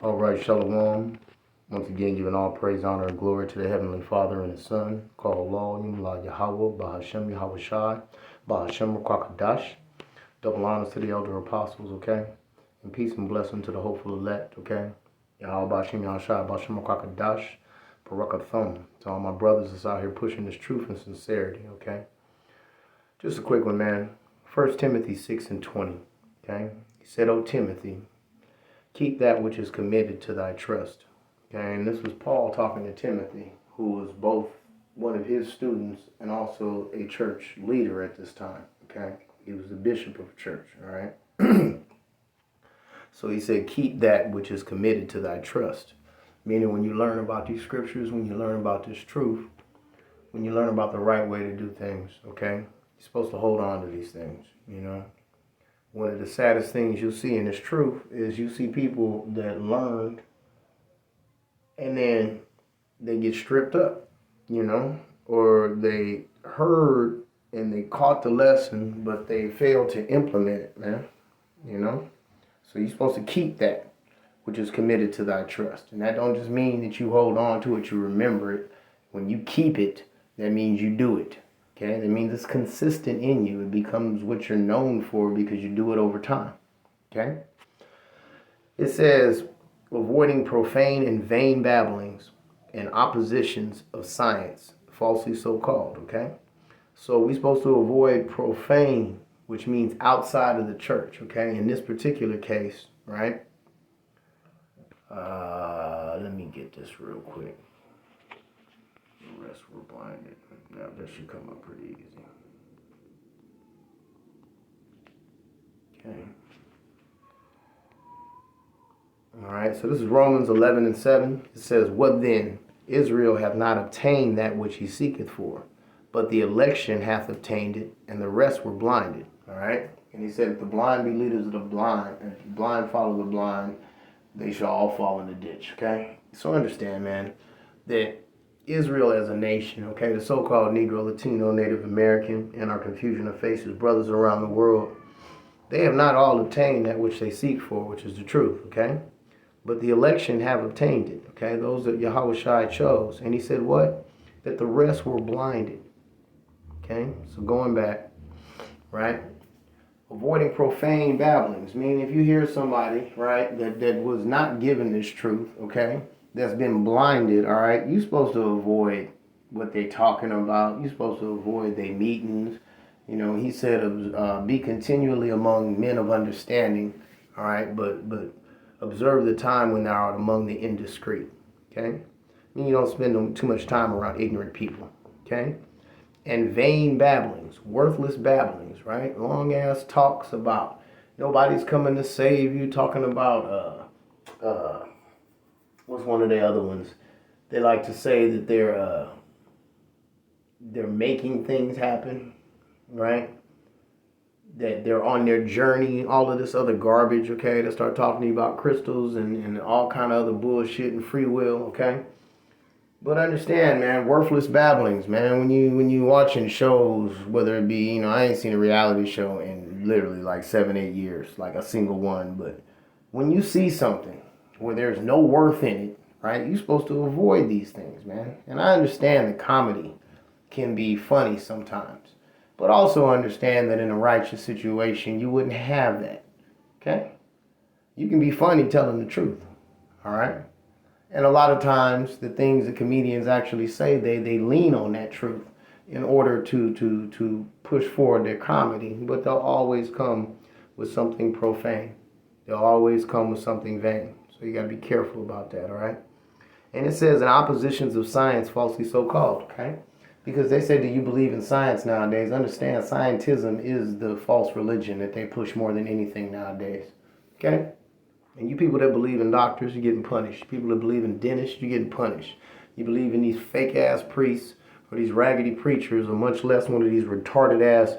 All right, Shalom. Once again, giving all praise, honor, and glory to the Heavenly Father and His Son. Call law, Yumla Yahweh, Bahashem Yahweh Shai, Bahashem Kwakadash. Double honors to the elder apostles, okay? And peace and blessing to the hopeful elect, okay? Yahweh Bahashem Yahweh Shai, Bahashem Kwakadash, Barakathon. To all my brothers that's out here pushing this truth and sincerity, okay? Just a quick one, man. 1 Timothy 6:20, okay? He said, O Timothy, keep that which is committed to thy trust. Okay, and this was Paul talking to Timothy, who was both one of his students and also a church leader at this time. Okay, he was the bishop of a church. All right. So he said, keep that which is committed to thy trust. Meaning, when you learn about these scriptures, when you learn about this truth, when you learn about the right way to do things, okay, you're supposed to hold on to these things, you know. One of the saddest things you'll see in this truth is you see people that learned and then they get stripped up, you know, or they heard and they caught the lesson, but they failed to implement it, man, you know. So you're supposed to keep that which is committed to thy trust. And that don't just mean that you hold on to it, you remember it. When you keep it, that means you do it. Okay, that means it's consistent in you. It becomes what you're known for because you do it over time. Okay? It says, avoiding profane and vain babblings and oppositions of science, falsely so called. Okay? So we're supposed to avoid profane, which means outside of the church. Okay? In this particular case, right? Let me get this real quick. The rest were blinded. Now this should come up pretty easy. Okay. All right, so this is Romans 11:7. It says, what then? Israel hath not obtained that which he seeketh for, but the election hath obtained it, and the rest were blinded. All right? And he said, if the blind be leaders of the blind, and if the blind follow the blind, they shall all fall in the ditch. Okay? So understand, man, that Israel as a nation, okay, the so-called Negro, Latino, Native American, and our confusion of faces, brothers around the world, they have not all obtained that which they seek for, which is the truth, okay? But the election have obtained it, okay? Those that Yahweh Shai chose. And he said what? That the rest were blinded, okay? So going back, right? Avoiding profane babblings, meaning if you hear somebody, right, that was not given this truth, okay, that's been blinded, all right, you're supposed to avoid what they're talking about. You're supposed to avoid their meetings. You know, he said, be continually among men of understanding, all right, but observe the time when thou art among the indiscreet, okay? I mean, you don't spend too much time around ignorant people, okay? And vain babblings, worthless babblings, right? Long ass talks about nobody's coming to save you, talking about, what's one of the other ones? They like to say that they're making things happen, right? That they're on their journey, all of this other garbage, okay? They start talking to you about crystals and all kind of other bullshit and free will, okay? But understand, man, worthless babblings, man. When you watching shows, whether it be, you know, I ain't seen a reality show in literally like 7-8 years, like a single one. But when you see something where there's no worth in it, right? You're supposed to avoid these things, man. And I understand that comedy can be funny sometimes, but also understand that in a righteous situation, you wouldn't have that, okay? You can be funny telling the truth, all right? And a lot of times, the things that comedians actually say, they lean on that truth in order to push forward their comedy. But they'll always come with something profane. They'll always come with something vain. So you got to be careful about that, all right? And it says, in oppositions of science, falsely so called, okay? Because they say, do you believe in science nowadays? Understand, scientism is the false religion that they push more than anything nowadays, okay? And you people that believe in doctors, you're getting punished. People that believe in dentists, you're getting punished. You believe in these fake-ass priests or these raggedy preachers, or much less one of these retarded-ass,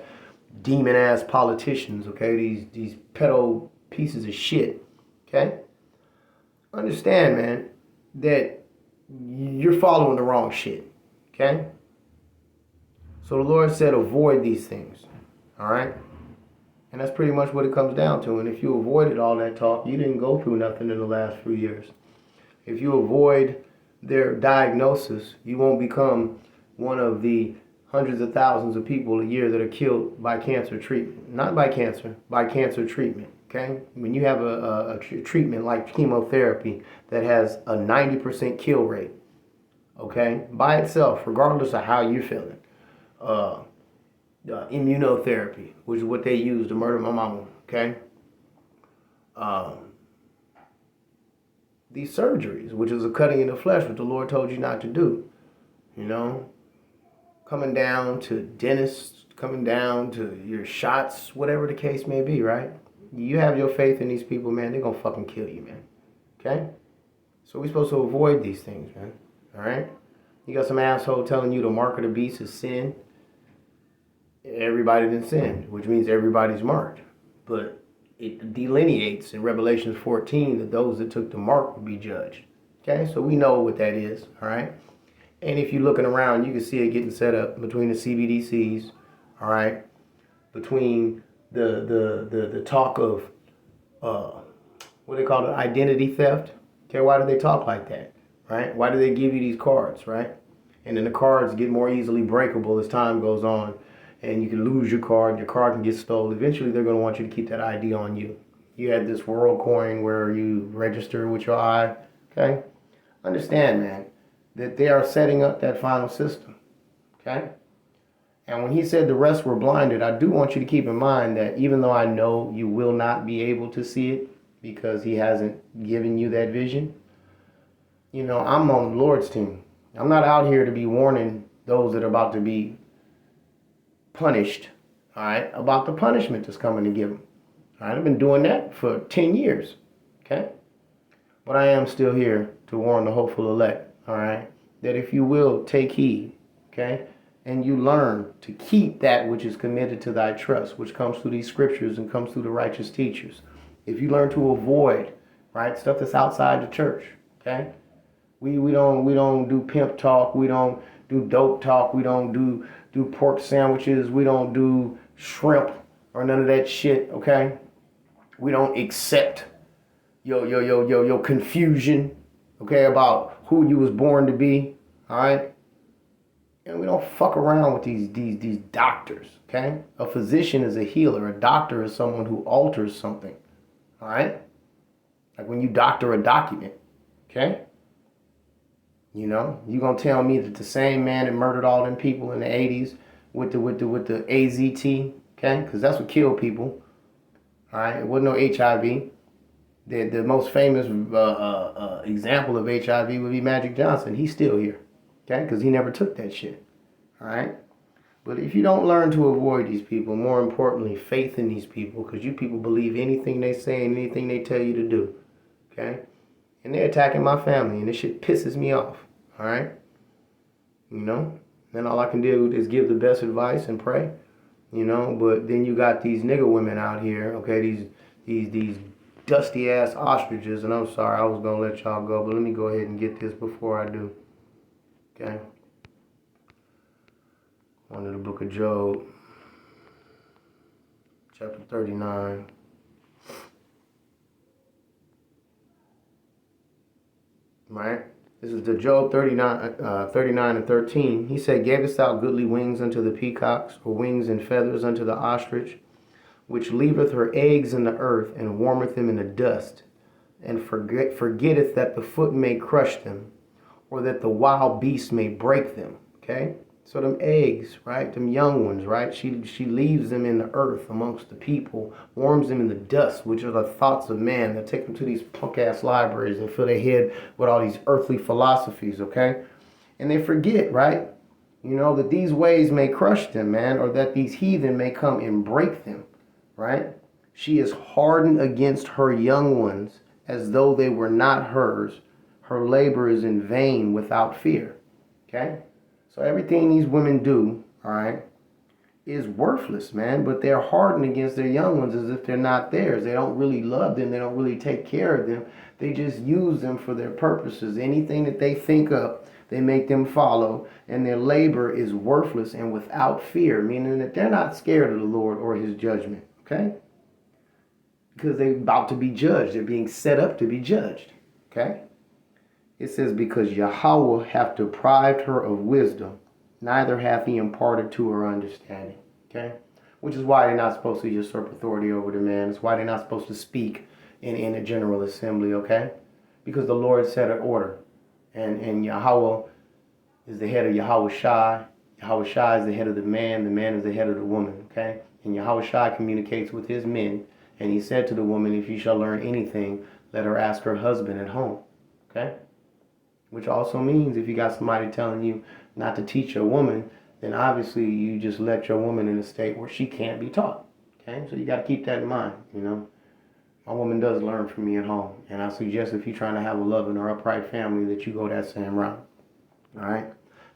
demon-ass politicians, okay? These pedo pieces of shit, okay? Understand, man, that you're following the wrong shit, okay? So the Lord said, avoid these things, all right? And that's pretty much what it comes down to. And if you avoided all that talk, you didn't go through nothing in the last few years. If you avoid their diagnosis, you won't become one of the hundreds of thousands of people a year that are killed by cancer treatment. Not by cancer, by cancer treatment. Okay? When you have a treatment like chemotherapy that has a 90% kill rate, okay, by itself, regardless of how you're feeling, immunotherapy, which is what they use to murder my mama, okay? These surgeries, which is a cutting in the flesh, what the Lord told you not to do, you know? Coming down to dentists, coming down to your shots, whatever the case may be, right? You have your faith in these people, man, they're gonna fucking kill you, man, okay? So we're supposed to avoid these things, man, all right? You got some asshole telling you the mark of the beast is sin. Everybody didn't sin, which means everybody's marked. But it delineates in Revelation 14 that those that took the mark will be judged. Okay, so we know what that is, all right? And if you're looking around, you can see it getting set up between the CBDCs, all right? Between the talk of, what they call it, identity theft. Okay, why do they talk like that, right? Why do they give you these cards, right? And then the cards get more easily breakable as time goes on. And you can lose your card can get stolen. Eventually, they're going to want you to keep that ID on you. You had this WorldCoin where you register with your eye, okay? Understand, man, that they are setting up that final system, okay? And when he said the rest were blinded, I do want you to keep in mind that even though I know you will not be able to see it because he hasn't given you that vision, you know, I'm on the Lord's team. I'm not out here to be warning those that are about to be punished, all right, about the punishment that's coming to give them. All right, I've been doing that for 10 years, okay? But I am still here to warn the hopeful elect, all right, that if you will take heed, okay, and you learn to keep that which is committed to thy trust, which comes through these scriptures and comes through the righteous teachers. If you learn to avoid, right, stuff that's outside the church, okay? We don't do pimp talk, we don't do dope talk, we don't do pork sandwiches, we don't do shrimp or none of that shit, okay? We don't accept your confusion, okay, about who you was born to be, all right? And we don't fuck around with these doctors, okay? A physician is a healer. A doctor is someone who alters something, all right? Like when you doctor a document, okay? You know, you gonna tell me that the same man that murdered all them people in the 80s with the AZT, okay? Because that's what killed people. All right, it wasn't no HIV. The most famous example of HIV would be Magic Johnson. He's still here, okay? Because he never took that shit. All right. But if you don't learn to avoid these people, more importantly, faith in these people, because you people believe anything they say and anything they tell you to do, okay? And they're attacking my family, and this shit pisses me off. All right, you know. Then all I can do is give the best advice and pray, you know. But then you got these nigger women out here, okay? These dusty ass ostriches, and I'm sorry, I was gonna let y'all go, but let me go ahead and get this before I do. Okay. One of the book of Job, chapter 39. Right? This is the Job 39 and 13. He said, "Gavest thou goodly wings unto the peacocks, or wings and feathers unto the ostrich, which leaveth her eggs in the earth, and warmeth them in the dust, and forgetteth that the foot may crush them, or that the wild beast may break them." Okay? So them eggs, right? Them young ones, right? She leaves them in the earth amongst the people, warms them in the dust, which are the thoughts of man that take them to these punk-ass libraries and fill their head with all these earthly philosophies, okay? And they forget, right? You know, that these ways may crush them, man, or that these heathen may come and break them, right? She is hardened against her young ones as though they were not hers. Her labor is in vain without fear, okay? So everything these women do, all right, is worthless, man. But they're hardened against their young ones as if they're not theirs. They don't really love them. They don't really take care of them. They just use them for their purposes. Anything that they think up, they make them follow. And their labor is worthless and without fear, meaning that they're not scared of the Lord or his judgment, Okay? Because they're about to be judged. They're being set up to be judged. Okay? It says, because Yahweh hath deprived her of wisdom, neither hath he imparted to her understanding. Okay? Which is why they're not supposed to usurp authority over the man. It's why they're not supposed to speak in a general assembly, okay? Because the Lord set an order. And Yahweh is the head of Yahweh Shai. Yahweh Shai is the head of the man is the head of the woman, okay? And Yahweh Shai communicates with his men, and he said to the woman, if you shall learn anything, let her ask her husband at home, okay? Which also means if you got somebody telling you not to teach your woman, then obviously you just let your woman in a state where she can't be taught, okay? So you got to keep that in mind, you know? My woman does learn from me at home, and I suggest if you're trying to have a loving or upright family that you go that same route, all right?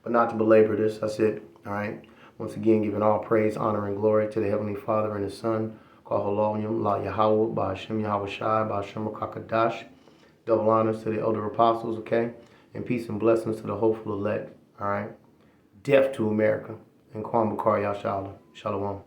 But not to belabor this, that's it, all right? Once again, giving all praise, honor, and glory to the Heavenly Father and His Son, Kaholoyim, La Yahweh, Ba'ashem Yahweh Shai, Ba'ashem Rakakadash. Double honors to the elder apostles, okay? And peace and blessings to the hopeful elect, all right? Death to America. And Kwam Bakar Yashala. Shalom.